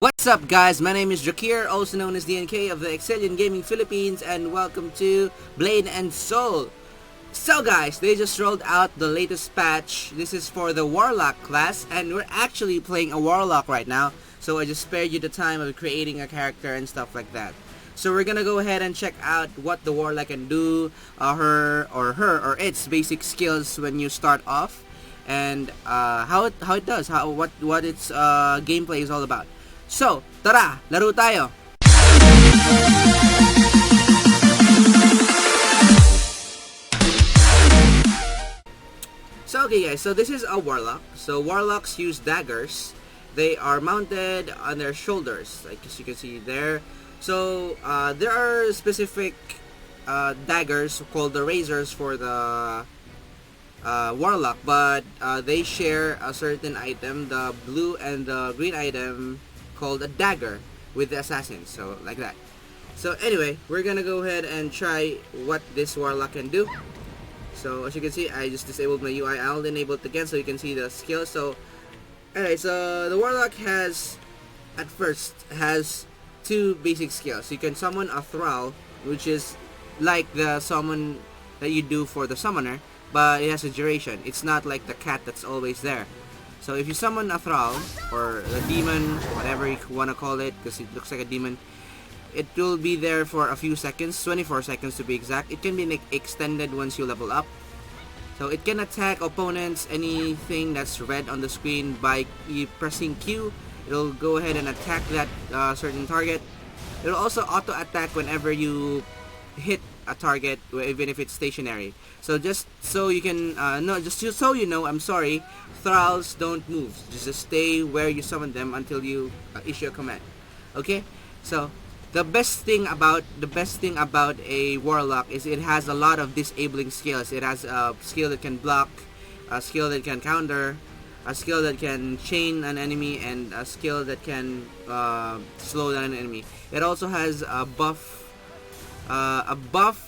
What's up guys, my name is Jakir, also known as DNK of the Excelleon Gaming Philippines, and welcome to Blade and Soul. So guys, they just rolled out the latest patch. This is for the Warlock class, and we're actually playing a Warlock right now, so I just spared you the time of creating a character and stuff like that. So we're gonna go ahead and check out what the Warlock can do, her or its basic skills when you start off, and how it does, what its gameplay is all about. So, tara, laro tayo! So okay guys, so this is a Warlock. So Warlocks use daggers. They are mounted on their shoulders, like as you can see there. So there are specific daggers called the razors for the Warlock, but they share a certain item, the blue and the green item called a dagger with the assassin, so like that. So anyway, we're gonna go ahead and try what this Warlock can do. So as you can see, I just disabled my UI. I'll enable it again so you can see the skill. So anyway, so the Warlock has two basic skills. You can summon a thrall, which is like the summon that you do for the summoner, but it has a duration. It's not like the cat that's always there. So if you summon a thrall, or a demon, whatever you want to call it, because it looks like a demon, it will be there for a few seconds, 24 seconds to be exact. It can be extended once you level up. So it can attack opponents, anything that's red on the screen, by pressing Q. It'll go ahead and attack that certain target. It'll also auto-attack whenever you hit a target, even if it's stationary. So just so you can just so you know, I'm sorry, thralls don't move. Just stay where you summon them until you issue a command. Okay? So the best thing about a Warlock is it has a lot of disabling skills. It has a skill that can block, a skill that can counter, a skill that can chain an enemy, and a skill that can slow down an enemy. It also has a buff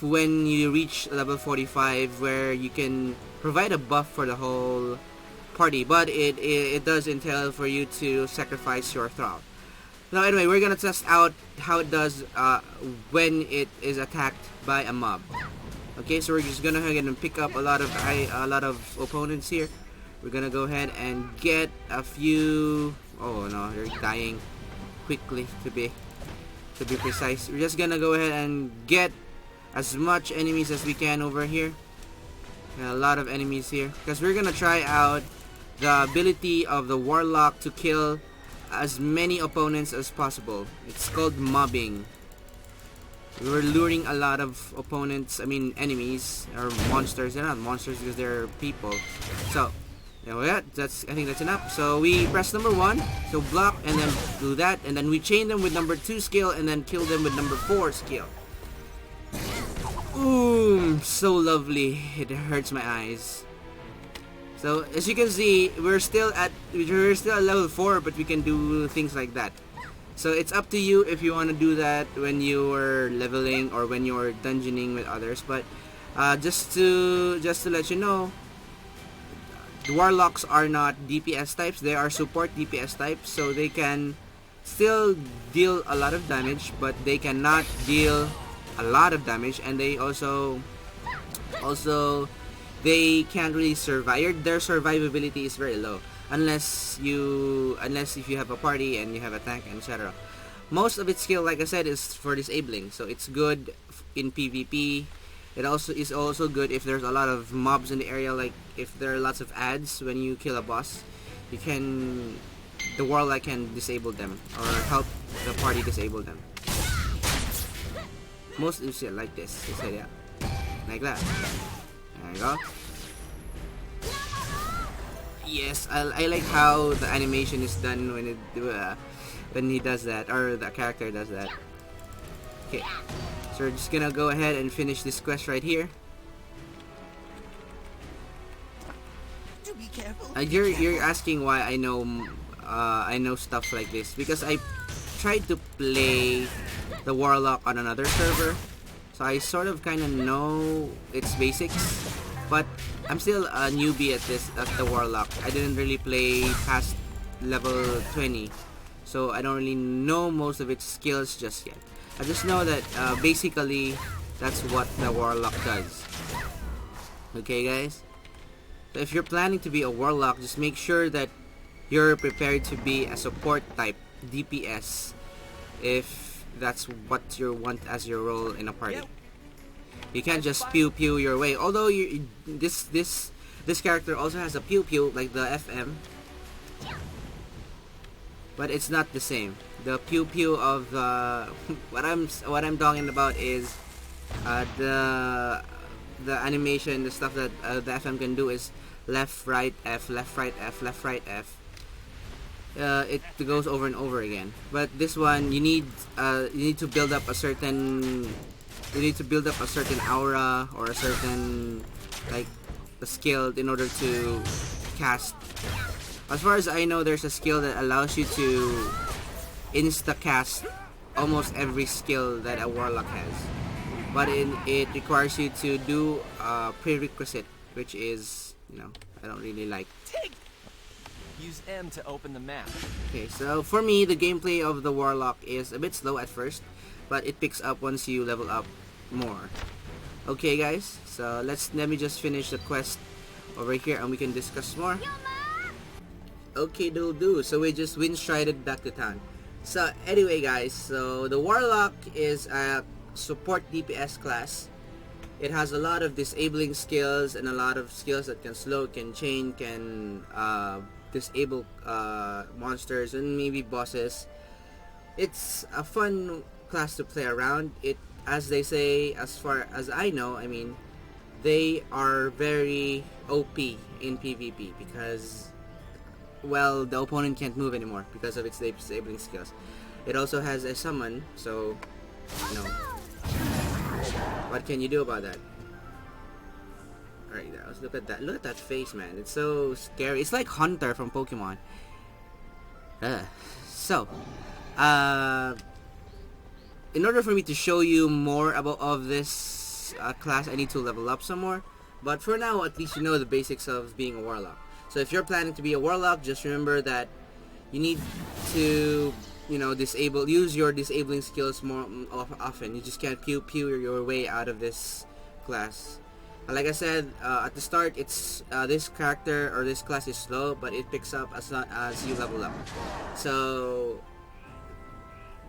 when you reach level 45, where you can provide a buff for the whole party, but it does entail for you to sacrifice your thrall. Now anyway, we're gonna test out how it does when it is attacked by a mob. Okay, so we're just gonna go ahead and pick up a lot of opponents here. We're gonna go ahead and get a few. Oh no, they're dying quickly to be precise. We're just gonna go ahead and get as much enemies as we can over here. A lot of enemies here, because we're gonna try out the ability of the Warlock to kill as many opponents as possible. It's called mobbing. We're luring a lot of enemies or monsters. They're not monsters because they're people. So yeah, I think that's enough. So we press number 1, so block, and then do that, and then we chain them with number 2 skill, and then kill them with number 4 skill. Ooh, so lovely. It hurts my eyes. So as you can see, we're still at level 4, but we can do things like that. So it's up to you if you want to do that when you're leveling or when you're dungeoning with others. But just to let you know, the Warlocks are not DPS types. They are support DPS types, so they can still deal a lot of damage, but they cannot deal a lot of damage, and they also they can't really survive. Their survivability is very low unless if you have a party and you have a tank, etc. Most of its skill, like I said, is for disabling, so it's good in PvP. It is also good if there's a lot of mobs in the area, like if there are lots of ads when you kill a boss. The Warlock can disable them or help the party disable them. Most of it like this. So yeah, like that. There you go. Yes, I like how the animation is done when he does that, or the character does that. Okay, so we're just gonna go ahead and finish this quest right here. You're asking why I know stuff like this, because I tried to play the Warlock on another server, so I sort of kind of know its basics. But I'm still a newbie at the Warlock. I didn't really play past level 20. so I don't really know most of its skills just yet. I just know that basically that's what the Warlock does. Okay guys? So if you're planning to be a Warlock, just make sure that you're prepared to be a support type DPS if that's what you want as your role in a party. You can't just pew pew your way. Although this character also has a pew pew like the FM, but it's not the same. The pew pew of the what I'm talking about is the animation, the stuff that the FM can do is left right F, left right F, left right F. It goes over and over again. But this one, you need to build up a certain aura or a certain like a skill in order to cast. As far as I know, there's a skill that allows you to insta cast almost every skill that a Warlock has. But it requires you to do a prerequisite, which is, I don't really like. Use M to open the map. Okay, so for me, the gameplay of the Warlock is a bit slow at first, but it picks up once you level up more. Okay guys, so let me just finish the quest over here and we can discuss more. Okay, do. So we just wind-strided back to town. So anyway guys, so the Warlock is a support DPS class. It has a lot of disabling skills and a lot of skills that can slow, can chain, can disable monsters and maybe bosses. It's a fun class to play around. It, as they say, as far as I know, I mean, they are very OP in PvP because, well, the opponent can't move anymore because of its disabling skills. It also has a summon, so, what can you do about that? Alright, let's look at that. Look at that face, man. It's so scary. It's like Hunter from Pokemon. So, in order for me to show you more of this class, I need to level up some more. But for now, at least you know the basics of being a Warlock. So if you're planning to be a Warlock, just remember that you need to, use your disabling skills more often. You just can't pew your way out of this class. Like I said at the start, it's this character or this class is slow, but it picks up as you level up. So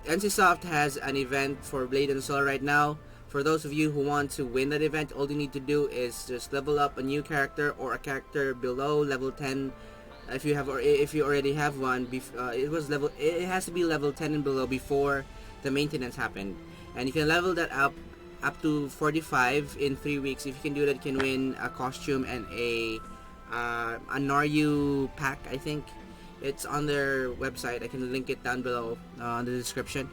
NCSoft has an event for Blade and Soul right now. For those of you who want to win that event, all you need to do is just level up a new character or a character below level 10. If you already have one, it has to be level 10 and below before the maintenance happened, and you can level that up to 45 in 3 weeks. If you can do that, you can win a costume and a Naryu pack. I think it's on their website. I can link it down below in the description.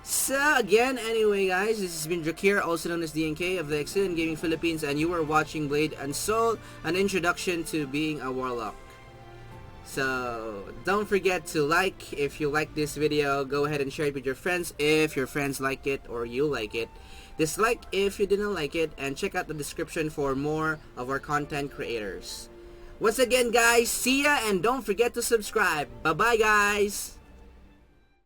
So again, anyway guys, this has been Drakir, also known as DNK of the Excelleon Gaming Philippines, and you were watching Blade and Soul, an introduction to being a Warlock. So don't forget to like. If you like this video, go ahead and share it with your friends if your friends like it or you like it. Dislike if you didn't like it, and check out the description for more of our content creators. Once again guys, see ya, and don't forget to subscribe. Bye bye guys.